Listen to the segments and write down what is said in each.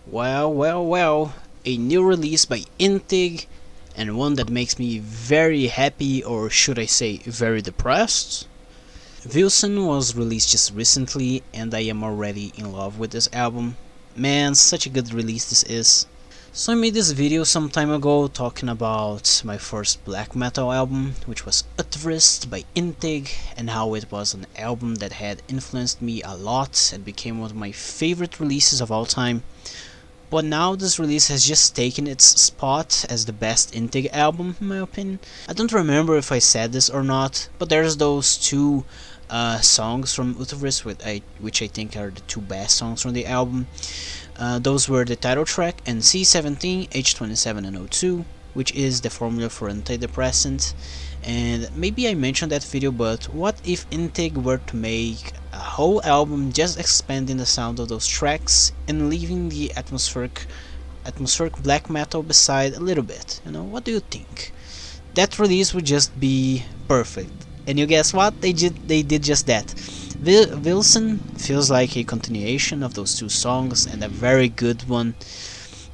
Well, a new release by Intig, and one that makes me very happy, or should I say, very depressed. Vilsen was released just recently, and I am already in love with this album. Man, such a good release this is. So I made this video some time ago talking about my first black metal album, which was Utvist by Intig, and how it was an album that had influenced me a lot and became one of my favorite releases of all time. But now this release has just taken its spot as the best Intig album, in my opinion. I don't remember if I said this or not, but there's those two songs from Utvist which I think are the two best songs from the album. Those were the title track and C17, H27 and O2, which is the formula for antidepressant. And maybe I mentioned that video, but what if Intig were to make a whole album just expanding the sound of those tracks and leaving the atmospheric black metal beside a little bit? What do you think? That release would just be perfect. And you guess what? They did just that. Vilsen feels like a continuation of those two songs, and a very good one.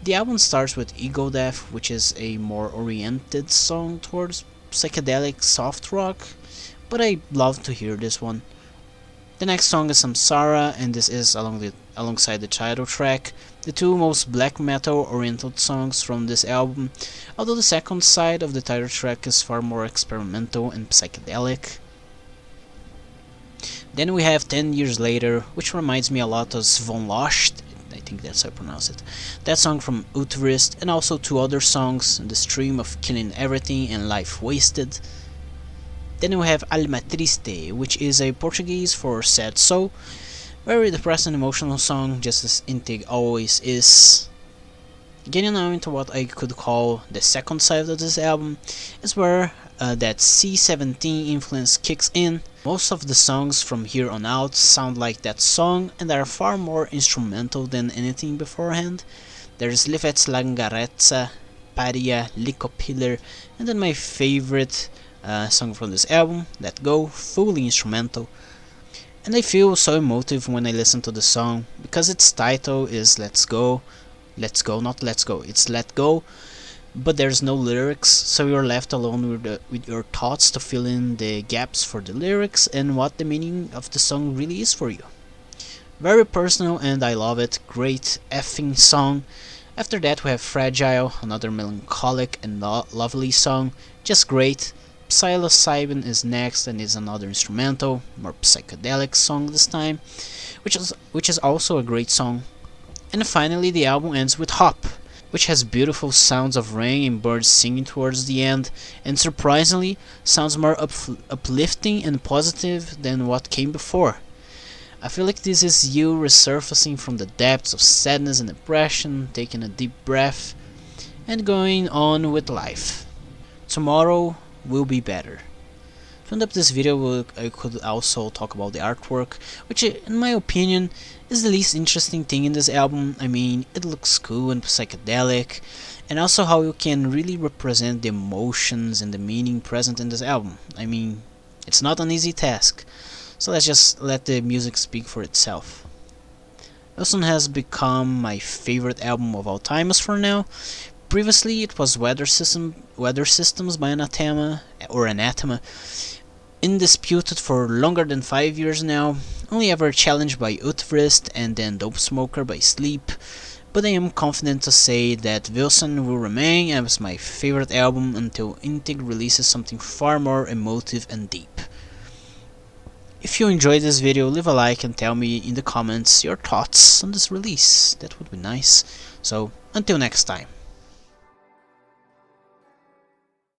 The album starts with Ego Death, which is a more oriented song towards psychedelic soft rock, but I love to hear this one. The next song is Samsara, and this is alongside the title track, the two most black metal oriented songs from this album, although the second side of the title track is far more experimental and psychedelic. Then we have 10 Years Later, which reminds me a lot of Von Lost, I think that's how I pronounce it. That song from Utvist, and also two other songs, The Stream of Killing Everything and Life Wasted. Then we have Alma Triste, which is a Portuguese for sad soul. Very depressing emotional song, just as Intig always is. Getting now into what I could call the second side of this album is where that C17 influence kicks in. Most of the songs from here on out sound like that song and are far more instrumental than anything beforehand. There's Livets Langarezza, Paria, Licopiller, and then my favorite song from this album, Let Go, fully instrumental. And I feel so emotive when I listen to the song, because its title is Let's Go, not Let's Go, it's Let Go, but there's no lyrics, so you're left alone with your thoughts to fill in the gaps for the lyrics and what the meaning of the song really is for you. Very personal, and I love it. Great effing song. After that we have Fragile, another melancholic and lovely song, just great. Psilocybin is next, and is another instrumental, more psychedelic song this time, which is also a great song. And finally the album ends with Hop, which has beautiful sounds of rain and birds singing towards the end, and surprisingly sounds more uplifting and positive than what came before. I feel like this is you resurfacing from the depths of sadness and depression, taking a deep breath, and going on with life. Tomorrow will be better. To end up this video, I could also talk about the artwork, which in my opinion is the least interesting thing in this album. I mean, it looks cool and psychedelic, and also how you can really represent the emotions and the meaning present in this album. I mean, it's not an easy task, so let's just let the music speak for itself. Vilsen has become my favorite album of all time as for now. Previously it was Weather Systems by Anathema, undisputed for longer than 5 years now, only ever challenged by Utvist and then Dope Smoker by Sleep, but I am confident to say that Vilsen will remain as my favorite album until Intig releases something far more emotive and deep. If you enjoyed this video, leave a like and tell me in the comments your thoughts on this release. That would be nice. So, until next time.